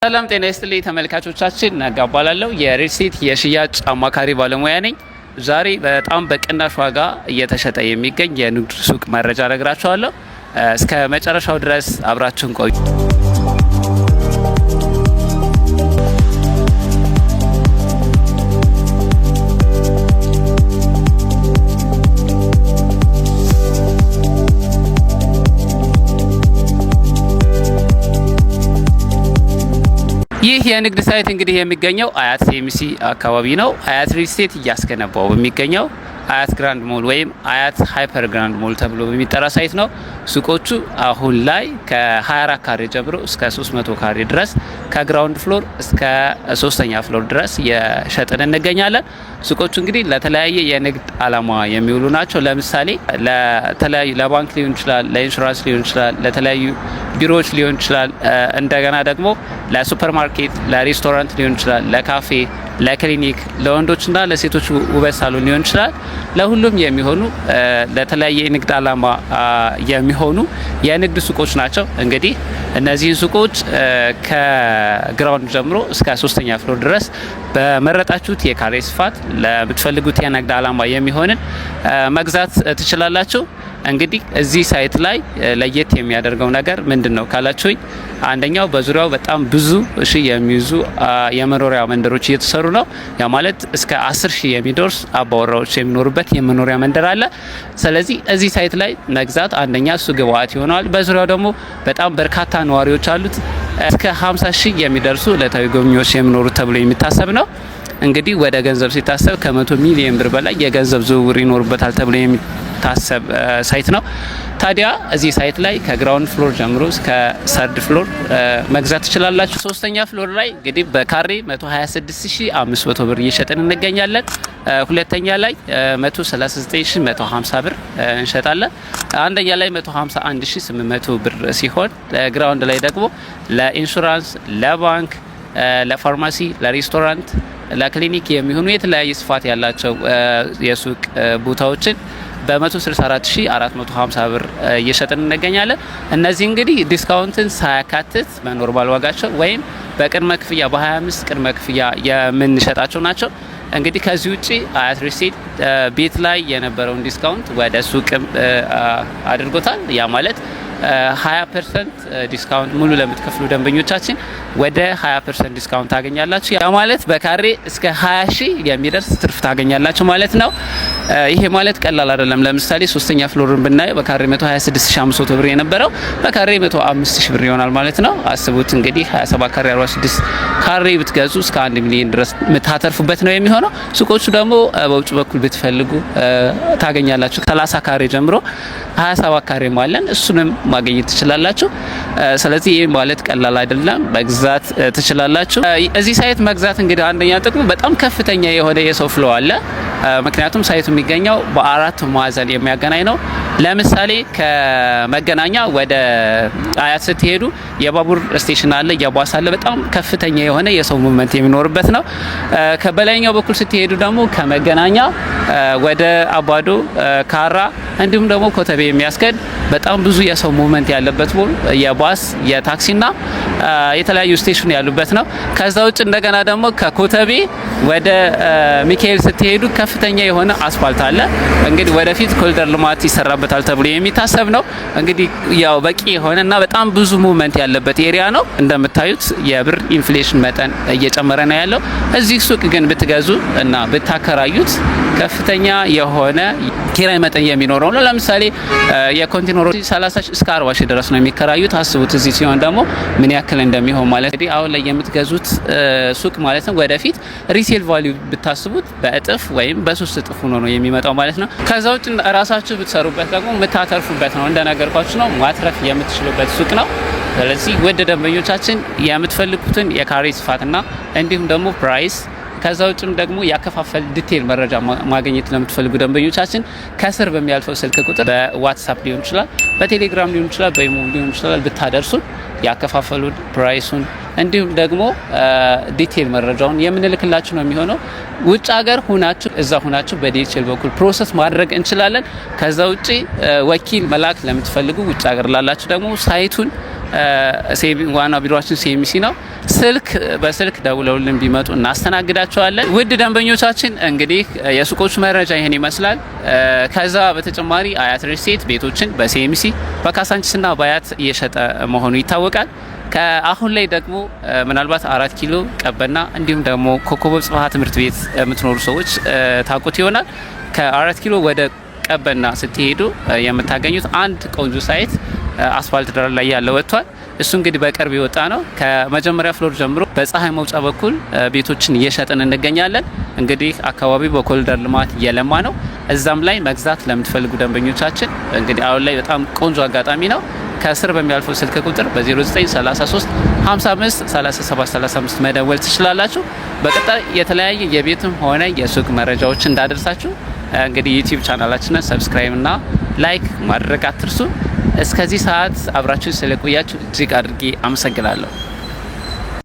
ሰላም ጤና ይስጥልኝ ተመልካቾቻችን፣ ነጋባላለሁ የሪልስቴት የሽያጭ አማካሪ ባለሙያ ነኝ። ዛሬ በጣም በቅናሽ ዋጋ እየተሸጠ የሚገኝ የንግድ ሱቅ መረጃ እነግራችኋለሁ። እስከ መጨረሻው ድረስ አብራችሁን ቆዩ። ይህ የንግድ ሳይት እንግዲህ የሚገኘው አያት ሴሚሲ አካባቢ ነው። አያት ሪልስቴት እያስገነባው በሚገኘው አያት ግራንድ ሞል ወይም አያት ሃይፐር ግራንድ ሞል ተብሎ በሚጠራ ሳይት ነው። ሱቆቹ አሁን ላይ ከ24 ካሬ ጀምሮ እስከ 300 ካሬ ድረስ ከግራውንድ ፍሎር እስከ 3ኛ ፍሎር ድረስ የሸጥን እንገኛለን። ሱቆቹ እንግዲህ ለተለያየ የንግድ አላማ የሚውሉ ናቸው። ለምሳሌ ለተለያዩ ለባንክ ሊሆን ይችላል፣ ለኢንሹራንስ ሊሆን ይችላል፣ ለተለያዩ ቢሮዎች ሊሆን ይችላል፣ እንደገና ደግሞ ለሱፐርማርኬት፣ ለሬስቶራንት ሊሆን ይችላል፣ ለካፌ፣ ለክሊኒክ፣ ለወንዶችና ለሴቶች ውበት ሳሎን ሊሆን ይችላል። ለሁሉም የሚሆኑ ለተለያየ የንግድ አላማ የሚሆኑ የንግድ ሱቆች ናቸው። እንግዲህ እነዚህን ሱቆች ከግራውንድ ጀምሮ እስከ 3ኛ ፍሎር ድረስ በመረጣችሁት የካሬ ስፋት ለምትፈልጉት የንግድ አላማ የሚሆንን መግዛት ትችላላችሁ። እንግዲህ እዚህ ሳይት ላይ ለየት የሚያደርገው ነገር ምንድነው ካላችሁኝ፣ አንደኛው በዙሪያው በጣም ብዙ የሚይዙ የመኖሪያ መንደሮች እየተሰሩ ነው። ያ ማለት እስከ 10,000 የሚደርስ አባወራዎች የሚኖሩበት የመኖሪያ መንደር አለ። ስለዚህ እዚህ ሳይት ላይ መግዛት አንደኛ እሱ ግብአት ይሆናል። በዙሪያው ደግሞ በጣም በርካታ ነዋሪዎች አሉት። እስከ 50,000 የሚደርሱ ዕለታዊ ጎብኚዎች የሚኖሩት ተብሎ የሚታሰብ ነው። እንግዲህ ወደ ገንዘብ ሲታሰብ ከ100 ሚሊዮን ብር በላይ የገንዘብ ዝውውር ይኖርበታል ተብሎ የሚታሰብ ሳይት ነው። ታዲያ እዚህ ሳይት ላይ ከግራውንድ ፍሎር ጀምሮ እስከ ሰርድ ፍሎር መግዛት ትችላላችሁ። 3ኛ ፍሎር ላይ እንግዲህ በካሬ 126,500 ብር እየሸጥን እንገኛለን። ሁለተኛ ላይ 139,150 ብር እንሸጣለን። አንደኛ ላይ 151,800 ብር ሲሆን ግራውንድ ላይ ደግሞ ለኢንሹራንስ፣ ለባንክ፣ ለፋርማሲ፣ ለሬስቶራንት፣ ለክሊኒክ የሚሆኑ የተለያየ ስፋት ያላቸው የሱቅ ቦታዎችን በ164,450 ብር እየሸጥን እንገኛለን። እነዚህ እንግዲህ ዲስካውንትን ሳያካትት በኖርማል ዋጋቸው ወይም በቅድመ ክፍያ በ25 ቅድመ ክፍያ የምንሸጣቸው ናቸው። እንግዲህ ከዚህ ውጪ አያት ሪልስቴት ቤት ላይ የነበረውን ዲስካውንት ወደ ሱቅም አድርጎታል። ያ ማለት 20% ዲስካውንት ሙሉ ለምትከፍሉ ደንበኞቻችን ወደ 20% ዲስካውንት ታገኛላችሁ። ያ ማለት በካሬ እስከ 20,000 የሚደርስ ትርፍ ታገኛላችሁ ማለት ነው። ይሄ ማለት ቀላል አይደለም። ለምሳሌ 3ኛ ፍሎርን ብናየው በካሬ 126,500 ብር የነበረው በካሬ 105,000 ብር ይሆናል ማለት ነው። አስቡት እንግዲህ 27 ካሬ 46 ካሬ ብትገዙ እስከ 1 ሚሊዮን ድረስ የምታተርፉበት ነው የሚሆነው። ሱቆቹ ደግሞ በውጭ በኩል ብትፈልጉ ታገኛላችሁ። 30 ካሬ ጀምሮ 27 ካሬ ማለን እሱንም ማግኘት ትችላላችሁ። ስለዚህ ይሄ ማለት ቀላል አይደለም፣ መግዛት ትችላላችሁ። እዚህ ሳይት መግዛት እንግዲህ አንደኛ ጥቅሙ በጣም ከፍተኛ የሆነ የሰው ፍሎ አለ። ምክንያቱም ሳይቱ የሚገኘው በአራት ማዕዘን የሚያገናኝ ነው። ለምሳሌ ከመገናኛ ወደ አያት ስትሄዱ የባቡር ስቴሽን አለ፣ የባስ አለ። በጣም ከፍተኛ የሆነ የሰው ሙቭመንት የሚኖርበት ነው። ከበላይኛው በኩል ስትሄዱ ደግሞ ከመገናኛ ወደ አባዶ፣ ካራ እንዲሁም ደግሞ ኮተቤ የሚያስከድ በጣም ብዙ የሰው ሙቭመንት ያለበት የባስ የታክሲና የተለያዩ ስቴሽን ያሉበት ነው። ከዛ ውጭ እንደገና ደግሞ ከኮተቤ ወደ ሚካኤል ስትሄዱ ከፍተኛ የሆነ አስፋልት አለ። እንግዲህ ወደፊት ኮሪደር ልማት ይሰራበታል ተብሎ የሚታሰብ ነው። እንግዲህ ያው በቂ የሆነና በጣም ብዙ ሙቭመንት ያለበት ኤሪያ ነው። እንደምታዩት የብር ኢንፍሌሽን መጠን እየጨመረ ነው ያለው። እዚህ ሱቅ ግን ብትገዙ እና ብታከራዩት ከፍተኛ የሆነ ኪራይ መጠን የሚኖረው ነው። ለምሳሌ የኮንቴነሮች 30 እስከ 40 ሺህ ድረስ ነው የሚከራዩት። አስቡት እዚህ ሲሆን ደግሞ ምን ያክል እንደሚሆን ማለት እንግዲህ አሁን ላይ የምትገዙት ሱቅ ማለት ነው ወደፊት ሪሴል ቫልዩ ብታስቡት በእጥፍ ወይም በ3 እጥፍ ሆኖ ነው የሚመጣው ማለት ነው። ከዛ ውጭ ራሳችሁ ብትሰሩበት ደግሞ የምታተርፉበት ነው። እንደነገርኳችሁ ነው ማትረፍ የምትችሉበት ሱቅ ነው። ስለዚህ ውድ ደንበኞቻችን የምትፈልጉትን የካሬ ስፋትና እንዲሁም ደግሞ ፕራይስ ከዛ ውጭም ደግሞ ያከፋፈል ዲቴል መረጃ ማግኘት ለምትፈልጉ ደንበኞቻችን ከስር በሚያልፈው ስልክ ቁጥር በዋትስአፕ ሊሆን ይችላል፣ በቴሌግራም ሊሆን ይችላል፣ በኢሞ ሊሆን ይችላል ብታደርሱን ያከፋፈሉን ፕራይሱን እንዲሁም ደግሞ ዲቴል መረጃውን የምንልክላችሁ ነው የሚሆነው። ውጭ ሀገር ሁናችሁ እዛ ሁናችሁ በዲኤችኤል በኩል ፕሮሰስ ማድረግ እንችላለን። ከዛ ውጪ ወኪል መላክ ለምትፈልጉ ውጭ ሀገር ላላችሁ ደግሞ ሳይቱን ዋና ቢሮአችን ሲኤምሲ ነው። በስልክ ደውለውልን ቢመጡ እናስተናግዳቸዋለን። ውድ ደንበኞቻችን እንግዲህ የሱቆቹ መረጃ ይህን ይመስላል። ከዛ በተጨማሪ አያት ሪል ስቴት ቤቶችን በሲኤምሲ በካሳንቺስና በአያት እየሸጠ መሆኑ ይታወቃል። ከአሁን ላይ ደግሞ ምናልባት 4 ኪሎ ቀበና እንዲሁም ደግሞ ኮከበ ጽባህ ትምህርት ቤት የምትኖሩ ሰዎች ታውቁት ይሆናል። ከ4 ኪሎ ወደ ቀበና ስትሄዱ የምታገኙት አንድ ቆንጆ ሳይት አስፋልት ዳር ላይ ያለ ወጥቷል። እሱ እንግዲህ በቅርብ የወጣ ነው። ከመጀመሪያ ፍሎር ጀምሮ በፀሐይ መውጫ በኩል ቤቶችን እየሸጥን እንገኛለን። እንግዲህ አካባቢው በኮሪደር ልማት እየለማ ነው። እዛም ላይ መግዛት ለምትፈልጉ ደንበኞቻችን እንግዲህ አሁን ላይ በጣም ቆንጆ አጋጣሚ ነው። ከስር በሚያልፈው ስልክ ቁጥር በ0933 55 37 35 መደወል ትችላላችሁ። በቀጣይ የተለያየ የቤትም ሆነ የሱቅ መረጃዎች እንዳደርሳችሁ እንግዲህ ዩቲዩብ ቻናላችንን ሰብስክራይብ እና ላይክ ማድረግ አትርሱ። እስከዚህ ሰዓት አብራችሁ ስለቆያችሁ እጅግ አድርጌ አመሰግናለሁ።